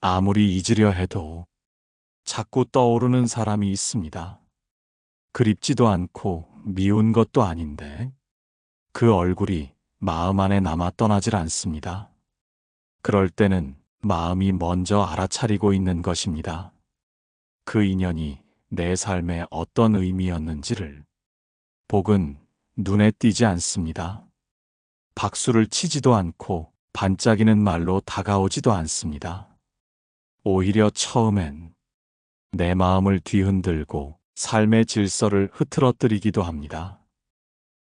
아무리 잊으려 해도 자꾸 떠오르는 사람이 있습니다. 그립지도 않고 미운 것도 아닌데 그 얼굴이 마음 안에 남아 떠나질 않습니다. 그럴 때는 마음이 먼저 알아차리고 있는 것입니다. 그 인연이 내 삶에 어떤 의미였는지를. 복은 눈에 띄지 않습니다. 박수를 치지도 않고 반짝이는 말로 다가오지도 않습니다. 오히려 처음엔 내 마음을 뒤흔들고 삶의 질서를 흐트러뜨리기도 합니다.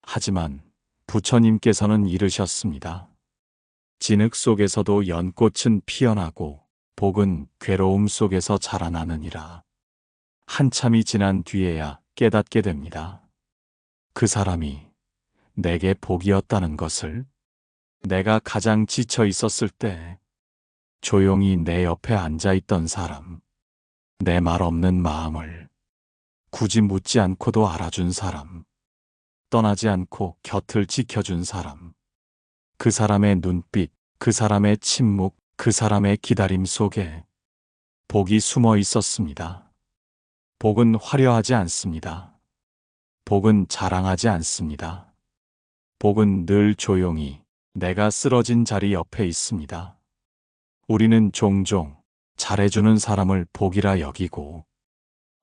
하지만 부처님께서는 이르셨습니다. 진흙 속에서도 연꽃은 피어나고 복은 괴로움 속에서 자라나느니라. 한참이 지난 뒤에야 깨닫게 됩니다. 그 사람이 내게 복이었다는 것을. 내가 가장 지쳐 있었을 때 조용히 내 옆에 앉아 있던 사람, 내 말 없는 마음을 굳이 묻지 않고도 알아준 사람, 떠나지 않고 곁을 지켜준 사람, 그 사람의 눈빛, 그 사람의 침묵, 그 사람의 기다림 속에 복이 숨어 있었습니다. 복은 화려하지 않습니다. 복은 자랑하지 않습니다. 복은 늘 조용히 내가 쓰러진 자리 옆에 있습니다. 우리는 종종 잘해주는 사람을 복이라 여기고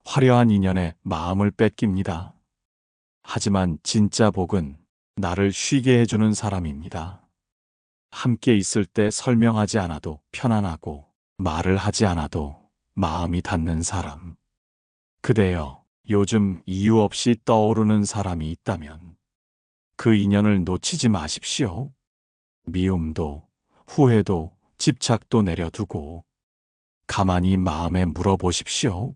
화려한 인연에 마음을 뺏깁니다. 하지만 진짜 복은 나를 쉬게 해주는 사람입니다. 함께 있을 때 설명하지 않아도 편안하고 말을 하지 않아도 마음이 닿는 사람. 그대여, 요즘 이유 없이 떠오르는 사람이 있다면 그 인연을 놓치지 마십시오. 미움도, 후회도, 집착도 내려두고 가만히 마음에 물어보십시오.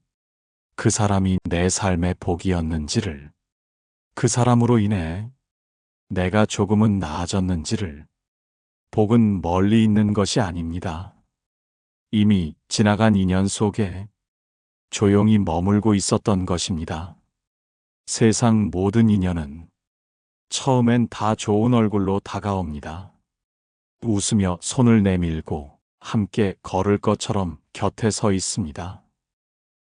그 사람이 내 삶의 복이었는지를, 그 사람으로 인해 내가 조금은 나아졌는지를. 복은 멀리 있는 것이 아닙니다. 이미 지나간 인연 속에 조용히 머물고 있었던 것입니다. 세상 모든 인연은 처음엔 다 좋은 얼굴로 다가옵니다. 웃으며 손을 내밀고 함께 걸을 것처럼 곁에 서 있습니다.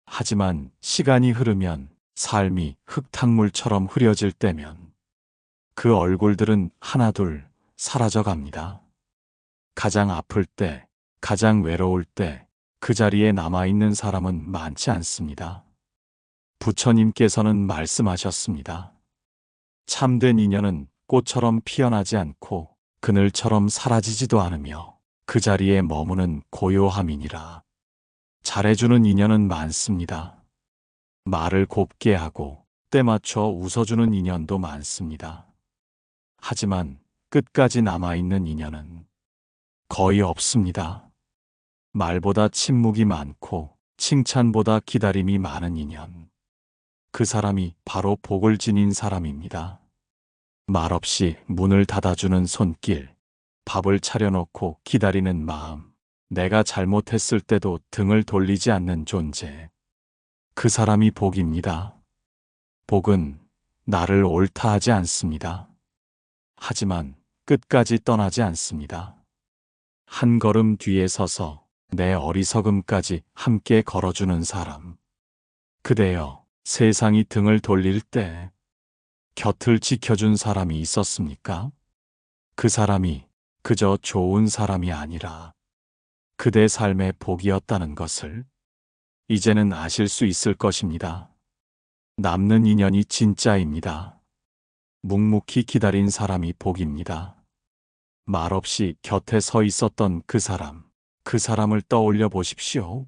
하지만 시간이 흐르면 삶이 흙탕물처럼 흐려질 때면 그 얼굴들은 하나둘 사라져 갑니다. 가장 아플 때, 가장 외로울 때 그 자리에 남아있는 사람은 많지 않습니다. 부처님께서는 말씀하셨습니다. 참된 인연은 꽃처럼 피어나지 않고 그늘처럼 사라지지도 않으며 그 자리에 머무는 고요함이니라. 잘해주는 인연은 많습니다. 말을 곱게 하고 때 맞춰 웃어주는 인연도 많습니다. 하지만 끝까지 남아있는 인연은 거의 없습니다. 말보다 침묵이 많고 칭찬보다 기다림이 많은 인연. 그 사람이 바로 복을 지닌 사람입니다. 말없이 문을 닫아주는 손길, 밥을 차려놓고 기다리는 마음, 내가 잘못했을 때도 등을 돌리지 않는 존재. 그 사람이 복입니다. 복은 나를 옳다 하지 않습니다. 하지만 끝까지 떠나지 않습니다. 한 걸음 뒤에 서서 내 어리석음까지 함께 걸어주는 사람. 그대여, 세상이 등을 돌릴 때 곁을 지켜준 사람이 있었습니까? 그 사람이 그저 좋은 사람이 아니라 그대 삶의 복이었다는 것을 이제는 아실 수 있을 것입니다. 남는 인연이 진짜입니다. 묵묵히 기다린 사람이 복입니다. 말없이 곁에 서 있었던 그 사람을 떠올려 보십시오.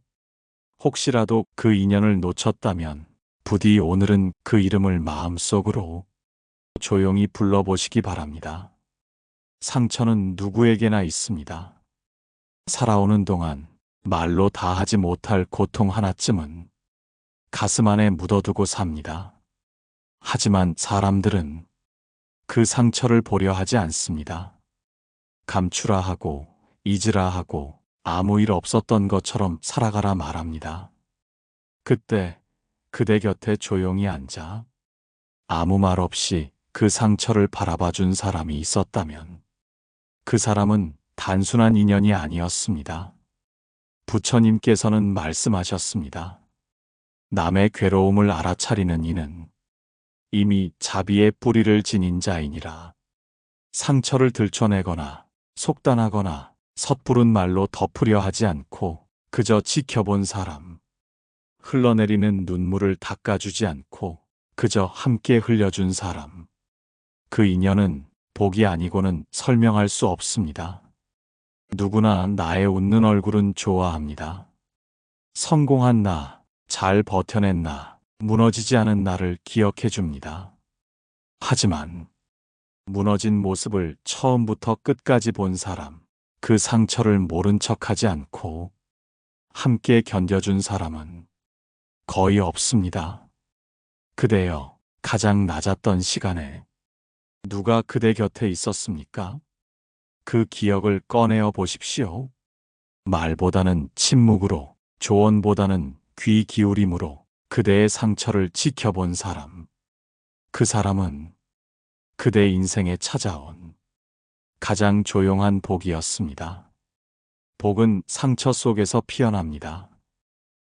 혹시라도 그 인연을 놓쳤다면 부디 오늘은 그 이름을 마음속으로 조용히 불러보시기 바랍니다. 상처는 누구에게나 있습니다. 살아오는 동안 말로 다 하지 못할 고통 하나쯤은 가슴 안에 묻어두고 삽니다. 하지만 사람들은 그 상처를 보려 하지 않습니다. 감추라 하고 잊으라 하고 아무 일 없었던 것처럼 살아가라 말합니다. 그때 그대 곁에 조용히 앉아 아무 말 없이 그 상처를 바라봐 준 사람이 있었다면 그 사람은 단순한 인연이 아니었습니다. 부처님께서는 말씀하셨습니다. 남의 괴로움을 알아차리는 이는 이미 자비의 뿌리를 지닌 자이니라. 상처를 들춰내거나 속단하거나 섣부른 말로 덮으려 하지 않고 그저 지켜본 사람, 흘러내리는 눈물을 닦아주지 않고 그저 함께 흘려준 사람, 그 인연은 복이 아니고는 설명할 수 없습니다. 누구나 나의 웃는 얼굴은 좋아합니다. 성공한 나, 잘 버텨낸 나, 무너지지 않은 나를 기억해 줍니다. 하지만 무너진 모습을 처음부터 끝까지 본 사람, 그 상처를 모른 척하지 않고 함께 견뎌준 사람은 거의 없습니다. 그대여, 가장 낮았던 시간에 누가 그대 곁에 있었습니까? 그 기억을 꺼내어 보십시오. 말보다는 침묵으로, 조언보다는 귀 기울임으로 그대의 상처를 지켜본 사람. 그 사람은 그대 인생에 찾아온 가장 조용한 복이었습니다. 복은 상처 속에서 피어납니다.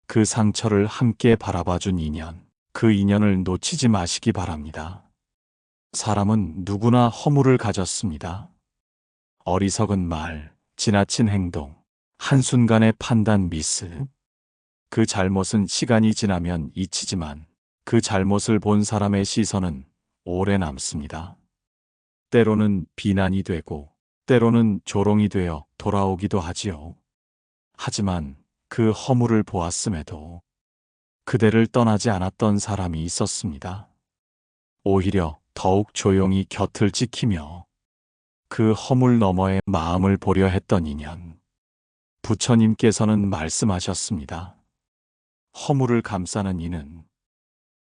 그 상처를 함께 바라봐준 인연, 그 인연을 놓치지 마시기 바랍니다. 사람은 누구나 허물을 가졌습니다. 어리석은 말, 지나친 행동, 한순간의 판단 미스. 그 잘못은 시간이 지나면 잊히지만 그 잘못을 본 사람의 시선은 오래 남습니다. 때로는 비난이 되고 때로는 조롱이 되어 돌아오기도 하지요. 하지만 그 허물을 보았음에도 그대를 떠나지 않았던 사람이 있었습니다. 오히려 더욱 조용히 곁을 지키며 그 허물 너머의 마음을 보려 했던 인연. 부처님께서는 말씀하셨습니다. 허물을 감싸는 이는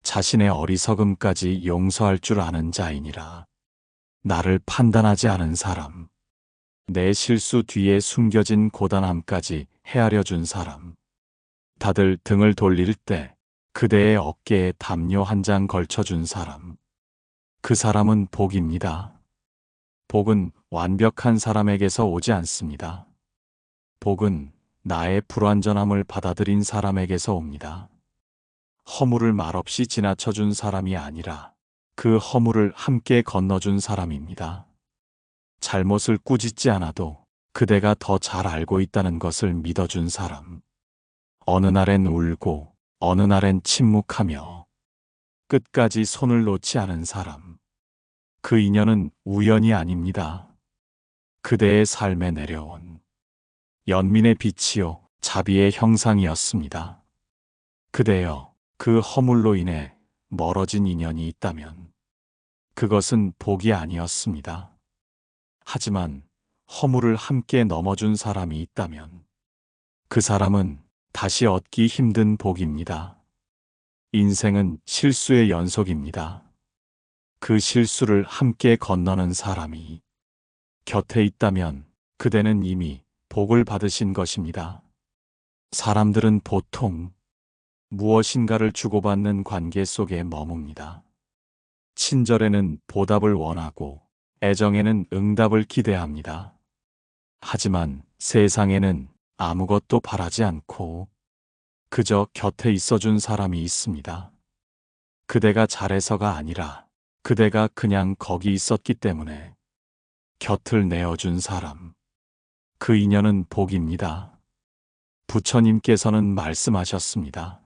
자신의 어리석음까지 용서할 줄 아는 자이니라. 나를 판단하지 않은 사람, 내 실수 뒤에 숨겨진 고단함까지 헤아려 준 사람, 다들 등을 돌릴 때 그대의 어깨에 담요 한 장 걸쳐준 사람, 그 사람은 복입니다. 복은 완벽한 사람에게서 오지 않습니다. 복은 나의 불완전함을 받아들인 사람에게서 옵니다. 허물을 말없이 지나쳐준 사람이 아니라 그 허물을 함께 건너준 사람입니다. 잘못을 꾸짖지 않아도 그대가 더 잘 알고 있다는 것을 믿어준 사람. 어느 날엔 울고 어느 날엔 침묵하며 끝까지 손을 놓지 않은 사람. 그 인연은 우연이 아닙니다. 그대의 삶에 내려온 연민의 빛이요 자비의 형상이었습니다. 그대여, 그 허물로 인해 멀어진 인연이 있다면 그것은 복이 아니었습니다. 하지만 허물을 함께 넘어준 사람이 있다면 그 사람은 다시 얻기 힘든 복입니다. 인생은 실수의 연속입니다. 그 실수를 함께 건너는 사람이 곁에 있다면 그대는 이미 복을 받으신 것입니다. 사람들은 보통 무엇인가를 주고받는 관계 속에 머뭅니다. 친절에는 보답을 원하고 애정에는 응답을 기대합니다. 하지만 세상에는 아무것도 바라지 않고 그저 곁에 있어준 사람이 있습니다. 그대가 잘해서가 아니라 그대가 그냥 거기 있었기 때문에 곁을 내어준 사람. 그 인연은 복입니다. 부처님께서는 말씀하셨습니다.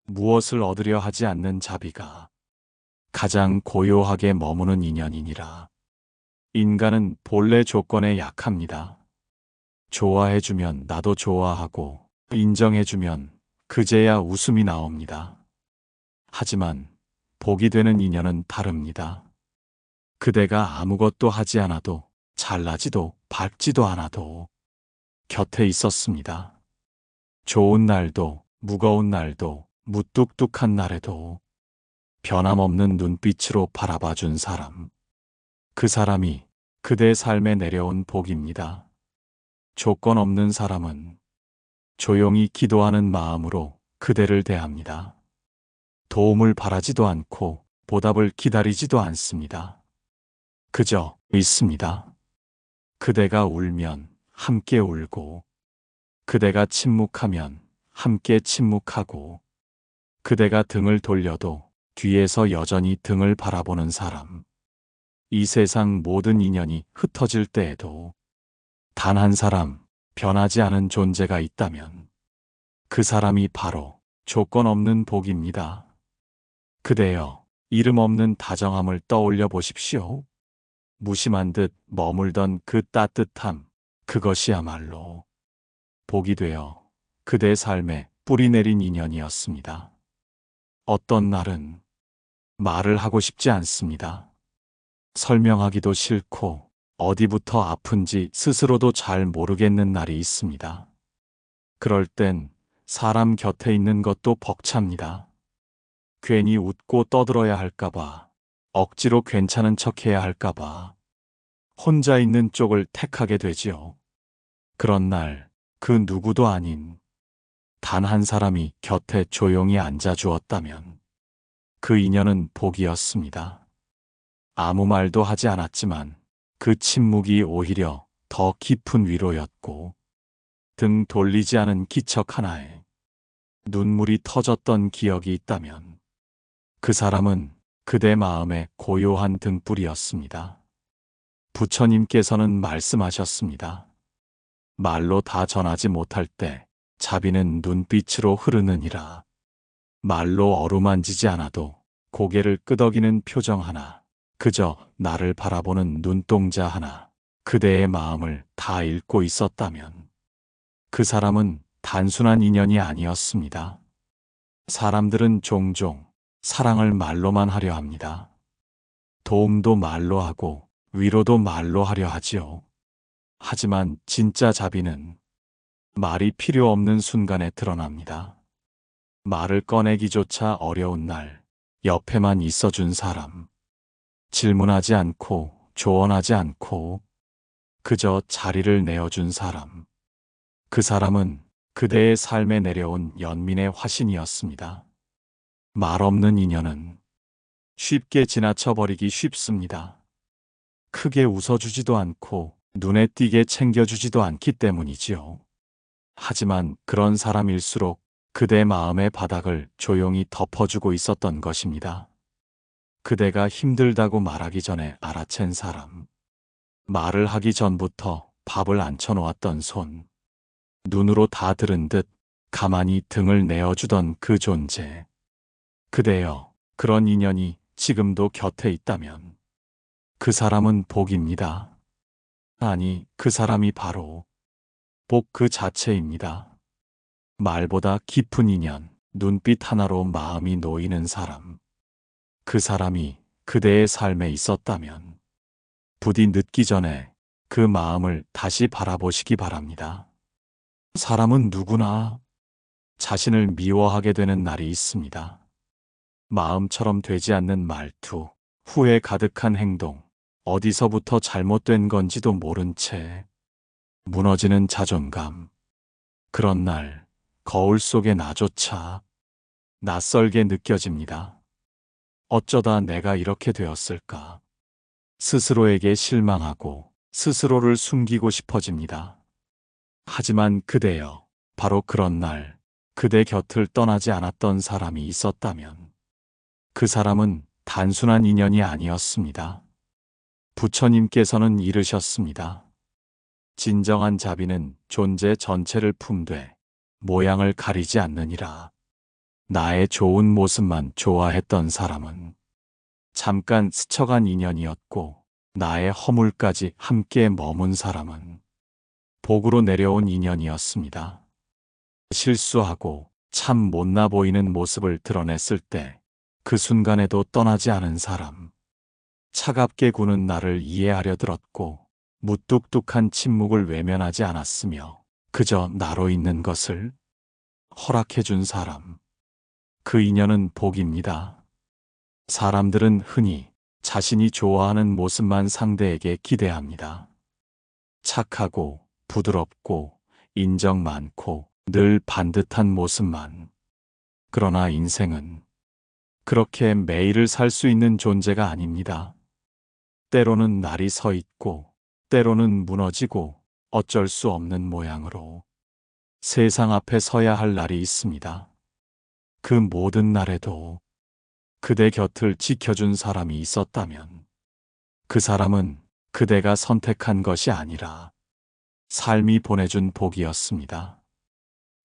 무엇을 얻으려 하지 않는 자비가 가장 고요하게 머무는 인연이니라. 인간은 본래 조건에 약합니다. 좋아해주면 나도 좋아하고 인정해주면 그제야 웃음이 나옵니다. 하지만 복이 되는 인연은 다릅니다. 그대가 아무것도 하지 않아도 잘나지도 밝지도 않아도 곁에 있었습니다. 좋은 날도 무거운 날도 무뚝뚝한 날에도 변함없는 눈빛으로 바라봐준 사람. 그 사람이 그대 삶에 내려온 복입니다. 조건 없는 사람은 조용히 기도하는 마음으로 그대를 대합니다. 도움을 바라지도 않고 보답을 기다리지도 않습니다. 그저 있습니다. 그대가 울면 함께 울고 그대가 침묵하면 함께 침묵하고, 그대가 등을 돌려도 뒤에서 여전히 등을 바라보는 사람. 이 세상 모든 인연이 흩어질 때에도 단 한 사람, 변하지 않은 존재가 있다면 그 사람이 바로 조건 없는 복입니다. 그대여, 이름 없는 다정함을 떠올려 보십시오. 무심한 듯 머물던 그 따뜻함, 그것이야말로 복이 되어 그대 삶에 뿌리 내린 인연이었습니다. 어떤 날은 말을 하고 싶지 않습니다. 설명하기도 싫고 어디부터 아픈지 스스로도 잘 모르겠는 날이 있습니다. 그럴 땐 사람 곁에 있는 것도 벅찹니다. 괜히 웃고 떠들어야 할까봐, 억지로 괜찮은 척해야 할까봐 혼자 있는 쪽을 택하게 되지요. 그런 날 그 누구도 아닌 단 한 사람이 곁에 조용히 앉아 주었다면 그 인연은 복이었습니다. 아무 말도 하지 않았지만 그 침묵이 오히려 더 깊은 위로였고, 등 돌리지 않은 기척 하나에 눈물이 터졌던 기억이 있다면 그 사람은 그대 마음의 고요한 등불이었습니다. 부처님께서는 말씀하셨습니다. 말로 다 전하지 못할 때 자비는 눈빛으로 흐르느니라. 말로 어루만지지 않아도 고개를 끄덕이는 표정 하나, 그저 나를 바라보는 눈동자 하나, 그대의 마음을 다 읽고 있었다면 그 사람은 단순한 인연이 아니었습니다. 사람들은 종종 사랑을 말로만 하려 합니다. 도움도 말로 하고 위로도 말로 하려 하지요. 하지만 진짜 자비는 말이 필요 없는 순간에 드러납니다. 말을 꺼내기조차 어려운 날, 옆에만 있어준 사람. 질문하지 않고, 조언하지 않고, 그저 자리를 내어준 사람. 그 사람은 그대의 삶에 내려온 연민의 화신이었습니다. 말 없는 인연은 쉽게 지나쳐버리기 쉽습니다. 크게 웃어주지도 않고 눈에 띄게 챙겨주지도 않기 때문이지요. 하지만 그런 사람일수록 그대 마음의 바닥을 조용히 덮어주고 있었던 것입니다. 그대가 힘들다고 말하기 전에 알아챈 사람. 말을 하기 전부터 밥을 앉혀놓았던 손. 눈으로 다 들은 듯 가만히 등을 내어주던 그 존재. 그대여, 그런 인연이 지금도 곁에 있다면 그 사람은 복입니다. 아니, 그 사람이 바로 복 그 자체입니다. 말보다 깊은 인연, 눈빛 하나로 마음이 놓이는 사람. 그 사람이 그대의 삶에 있었다면 부디 늦기 전에 그 마음을 다시 바라보시기 바랍니다. 사람은 누구나 자신을 미워하게 되는 날이 있습니다. 마음처럼 되지 않는 말투, 후회 가득한 행동, 어디서부터 잘못된 건지도 모른 채 무너지는 자존감. 그런 날 거울 속의 나조차 낯설게 느껴집니다. 어쩌다 내가 이렇게 되었을까? 스스로에게 실망하고 스스로를 숨기고 싶어집니다. 하지만 그대여, 바로 그런 날 그대 곁을 떠나지 않았던 사람이 있었다면 그 사람은 단순한 인연이 아니었습니다. 부처님께서는 이르셨습니다. 진정한 자비는 존재 전체를 품되 모양을 가리지 않느니라. 나의 좋은 모습만 좋아했던 사람은 잠깐 스쳐간 인연이었고, 나의 허물까지 함께 머문 사람은 복으로 내려온 인연이었습니다. 실수하고 참 못나 보이는 모습을 드러냈을 때 그 순간에도 떠나지 않은 사람. 차갑게 구는 나를 이해하려 들었고 무뚝뚝한 침묵을 외면하지 않았으며 그저 나로 있는 것을 허락해준 사람. 그 인연은 복입니다. 사람들은 흔히 자신이 좋아하는 모습만 상대에게 기대합니다. 착하고 부드럽고 인정 많고 늘 반듯한 모습만. 그러나 인생은 그렇게 매일을 살 수 있는 존재가 아닙니다. 때로는 날이 서 있고 때로는 무너지고 어쩔 수 없는 모양으로 세상 앞에 서야 할 날이 있습니다. 그 모든 날에도 그대 곁을 지켜준 사람이 있었다면 그 사람은 그대가 선택한 것이 아니라 삶이 보내준 복이었습니다.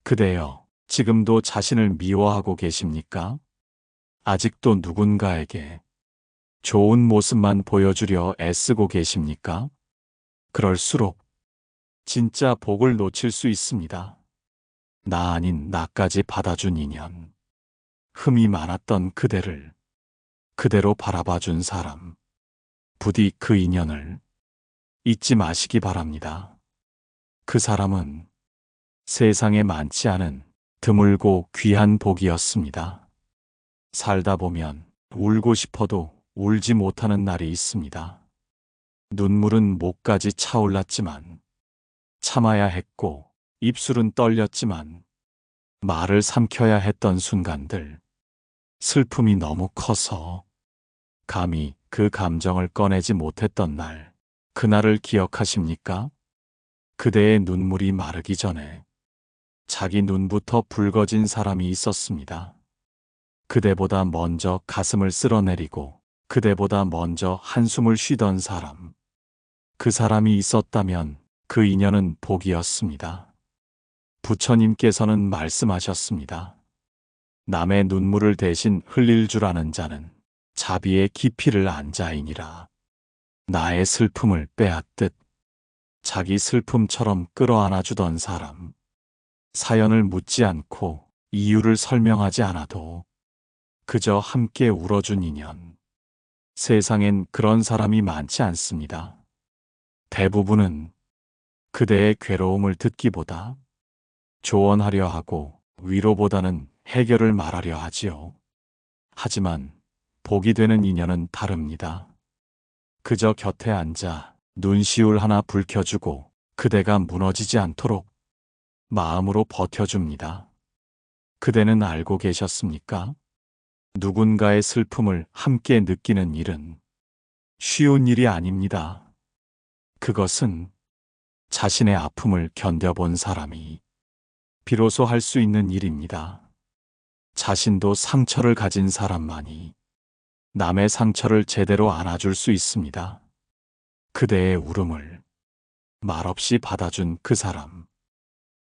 그대여, 지금도 자신을 미워하고 계십니까? 아직도 누군가에게 좋은 모습만 보여주려 애쓰고 계십니까? 그럴수록 진짜 복을 놓칠 수 있습니다. 나 아닌 나까지 받아준 인연. 흠이 많았던 그대를 그대로 바라봐준 사람. 부디 그 인연을 잊지 마시기 바랍니다. 그 사람은 세상에 많지 않은 드물고 귀한 복이었습니다. 살다 보면 울고 싶어도 울지 못하는 날이 있습니다. 눈물은 목까지 차올랐지만 참아야 했고 입술은 떨렸지만 말을 삼켜야 했던 순간들. 슬픔이 너무 커서 감히 그 감정을 꺼내지 못했던 날. 그날을 기억하십니까? 그대의 눈물이 마르기 전에 자기 눈부터 붉어진 사람이 있었습니다. 그대보다 먼저 가슴을 쓸어내리고 그대보다 먼저 한숨을 쉬던 사람. 그 사람이 있었다면 그 인연은 복이었습니다. 부처님께서는 말씀하셨습니다. 남의 눈물을 대신 흘릴 줄 아는 자는 자비의 깊이를 안 자이니라. 나의 슬픔을 빼앗듯 자기 슬픔처럼 끌어안아주던 사람. 사연을 묻지 않고 이유를 설명하지 않아도 그저 함께 울어준 인연. 세상엔 그런 사람이 많지 않습니다. 대부분은 그대의 괴로움을 듣기보다 조언하려 하고 위로보다는 해결을 말하려 하지요. 하지만 복이 되는 인연은 다릅니다. 그저 곁에 앉아 눈시울 하나 불켜주고 그대가 무너지지 않도록 마음으로 버텨줍니다. 그대는 알고 계셨습니까? 누군가의 슬픔을 함께 느끼는 일은 쉬운 일이 아닙니다. 그것은 자신의 아픔을 견뎌본 사람이 비로소 할 수 있는 일입니다. 자신도 상처를 가진 사람만이 남의 상처를 제대로 안아줄 수 있습니다. 그대의 울음을 말없이 받아준 그 사람.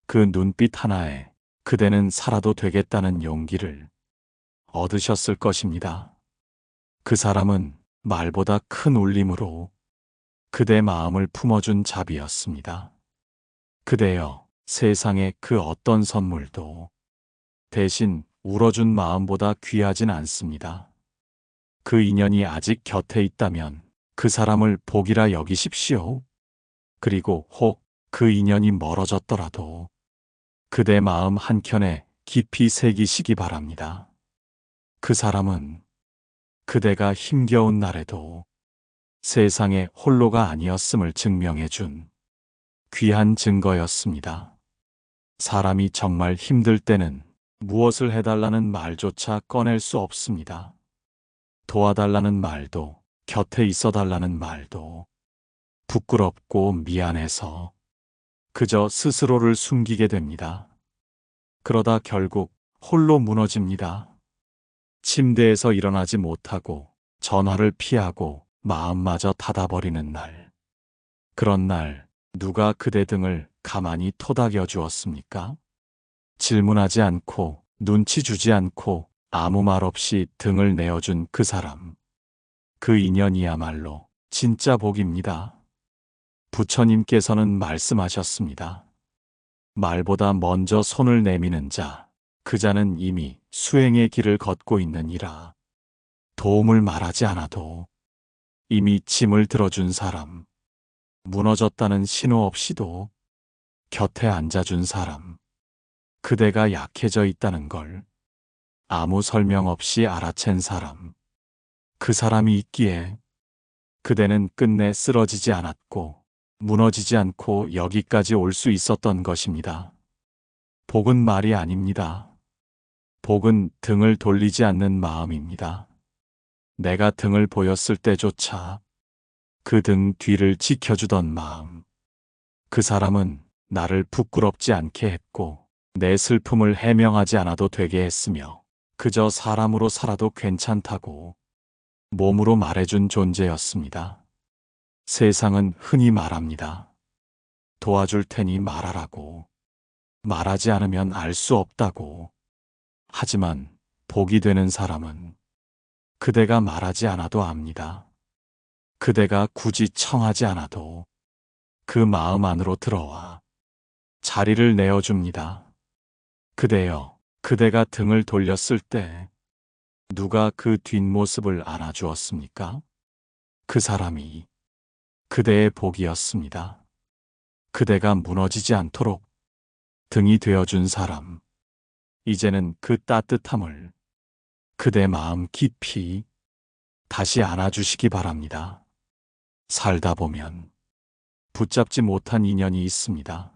그 눈빛 하나에 그대는 살아도 되겠다는 용기를 얻으셨을 것입니다. 그 사람은 말보다 큰 울림으로 그대 마음을 품어준 자비였습니다. 그대여, 세상의 그 어떤 선물도 대신 울어준 마음보다 귀하진 않습니다. 그 인연이 아직 곁에 있다면 그 사람을 복이라 여기십시오. 그리고 혹 그 인연이 멀어졌더라도 그대 마음 한켠에 깊이 새기시기 바랍니다. 그 사람은 그대가 힘겨운 날에도 세상에 홀로가 아니었음을 증명해준 귀한 증거였습니다. 사람이 정말 힘들 때는 무엇을 해달라는 말조차 꺼낼 수 없습니다. 도와달라는 말도, 곁에 있어달라는 말도 부끄럽고 미안해서 그저 스스로를 숨기게 됩니다. 그러다 결국 홀로 무너집니다. 침대에서 일어나지 못하고 전화를 피하고 마음마저 닫아버리는 날. 그런 날 누가 그대 등을 가만히 토닥여 주었습니까? 질문하지 않고 눈치 주지 않고 아무 말 없이 등을 내어준 그 사람. 그 인연이야말로 진짜 복입니다. 부처님께서는 말씀하셨습니다. 말보다 먼저 손을 내미는 자, 그 자는 이미 수행의 길을 걷고 있느니라. 도움을 말하지 않아도 이미 짐을 들어준 사람. 무너졌다는 신호 없이도 곁에 앉아준 사람. 그대가 약해져 있다는 걸 아무 설명 없이 알아챈 사람. 그 사람이 있기에 그대는 끝내 쓰러지지 않았고 무너지지 않고 여기까지 올 수 있었던 것입니다. 복은 말이 아닙니다. 복은 등을 돌리지 않는 마음입니다. 내가 등을 보였을 때조차 그 등 뒤를 지켜주던 마음. 그 사람은 나를 부끄럽지 않게 했고 내 슬픔을 해명하지 않아도 되게 했으며 그저 사람으로 살아도 괜찮다고 몸으로 말해준 존재였습니다. 세상은 흔히 말합니다. 도와줄 테니 말하라고. 말하지 않으면 알 수 없다고. 하지만 복이 되는 사람은 그대가 말하지 않아도 압니다. 그대가 굳이 청하지 않아도 그 마음 안으로 들어와 자리를 내어줍니다. 그대여, 그대가 등을 돌렸을 때 누가 그 뒷모습을 안아주었습니까? 그 사람이 그대의 복이었습니다. 그대가 무너지지 않도록 등이 되어준 사람. 이제는 그 따뜻함을 그대 마음 깊이 다시 안아주시기 바랍니다. 살다 보면 붙잡지 못한 인연이 있습니다.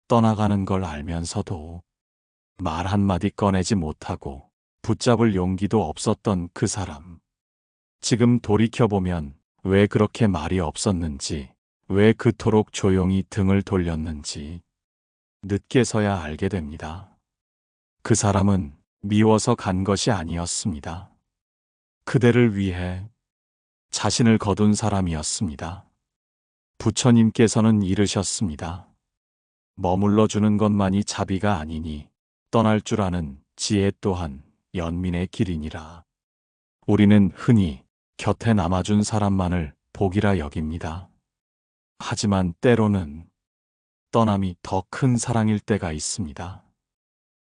떠나가는 걸 알면서도 말 한마디 꺼내지 못하고 붙잡을 용기도 없었던 그 사람. 지금 돌이켜보면 왜 그렇게 말이 없었는지, 왜 그토록 조용히 등을 돌렸는지 늦게서야 알게 됩니다. 그 사람은 미워서 간 것이 아니었습니다. 그대를 위해 자신을 거둔 사람이었습니다. 부처님께서는 이르셨습니다. 머물러 주는 것만이 자비가 아니니 떠날 줄 아는 지혜 또한 연민의 길이니라. 우리는 흔히 곁에 남아준 사람만을 복이라 여깁니다. 하지만 때로는 떠남이 더 큰 사랑일 때가 있습니다.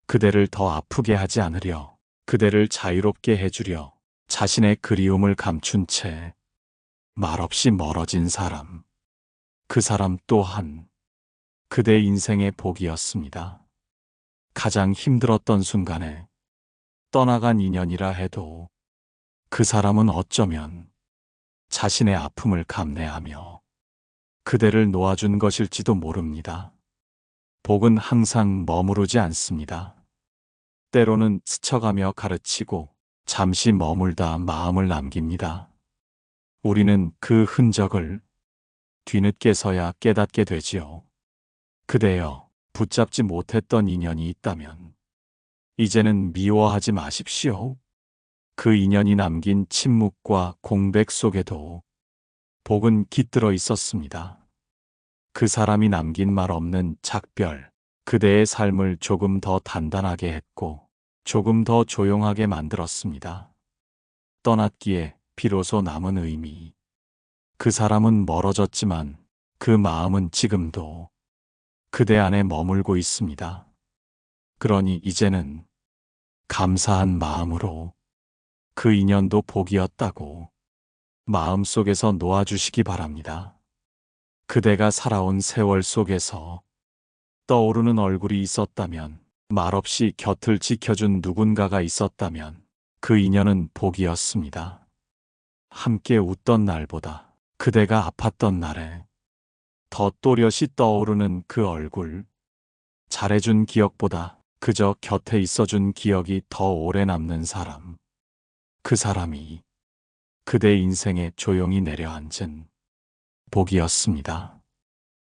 그대를 더 아프게 하지 않으려, 그대를 자유롭게 해주려 자신의 그리움을 감춘 채 말없이 멀어진 사람. 그 사람 또한 그대 인생의 복이었습니다. 가장 힘들었던 순간에 떠나간 인연이라 해도 그 사람은 어쩌면 자신의 아픔을 감내하며 그대를 놓아준 것일지도 모릅니다. 복은 항상 머무르지 않습니다. 때로는 스쳐가며 가르치고 잠시 머물다 마음을 남깁니다. 우리는 그 흔적을 뒤늦게서야 깨닫게 되지요. 그대여, 붙잡지 못했던 인연이 있다면 이제는 미워하지 마십시오. 그 인연이 남긴 침묵과 공백 속에도 복은 깃들어 있었습니다. 그 사람이 남긴 말 없는 작별, 그대의 삶을 조금 더 단단하게 했고 조금 더 조용하게 만들었습니다. 떠났기에 비로소 남은 의미. 그 사람은 멀어졌지만 그 마음은 지금도 그대 안에 머물고 있습니다. 그러니 이제는 감사한 마음으로 그 인연도 복이었다고 마음속에서 놓아주시기 바랍니다. 그대가 살아온 세월 속에서 떠오르는 얼굴이 있었다면, 말없이 곁을 지켜준 누군가가 있었다면 그 인연은 복이었습니다. 함께 웃던 날보다 그대가 아팠던 날에 더 또렷이 떠오르는 그 얼굴. 잘해준 기억보다 그저 곁에 있어준 기억이 더 오래 남는 사람. 그 사람이 그대 인생에 조용히 내려앉은 복이었습니다.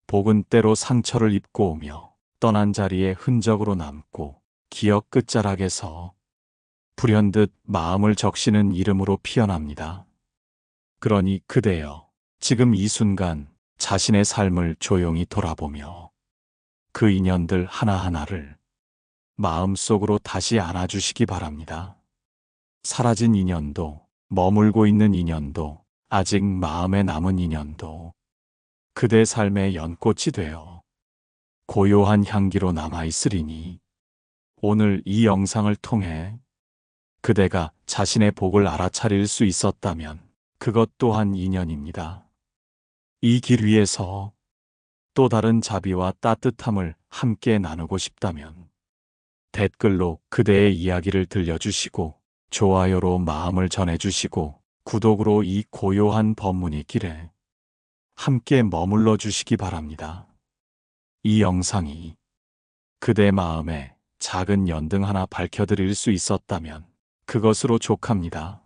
복은 때로 상처를 입고 오며 떠난 자리에 흔적으로 남고 기억 끝자락에서 불현듯 마음을 적시는 이름으로 피어납니다. 그러니 그대여, 지금 이 순간 자신의 삶을 조용히 돌아보며 그 인연들 하나하나를 마음속으로 다시 안아주시기 바랍니다. 사라진 인연도, 머물고 있는 인연도, 아직 마음에 남은 인연도 그대 삶의 연꽃이 되어 고요한 향기로 남아있으리니 오늘 이 영상을 통해 그대가 자신의 복을 알아차릴 수 있었다면 그것 또한 인연입니다. 이 길 위에서 또 다른 자비와 따뜻함을 함께 나누고 싶다면 댓글로 그대의 이야기를 들려주시고 좋아요로 마음을 전해주시고 구독으로 이 고요한 법문의 길에 함께 머물러 주시기 바랍니다. 이 영상이 그대 마음에 작은 연등 하나 밝혀드릴 수 있었다면 그것으로 족합니다.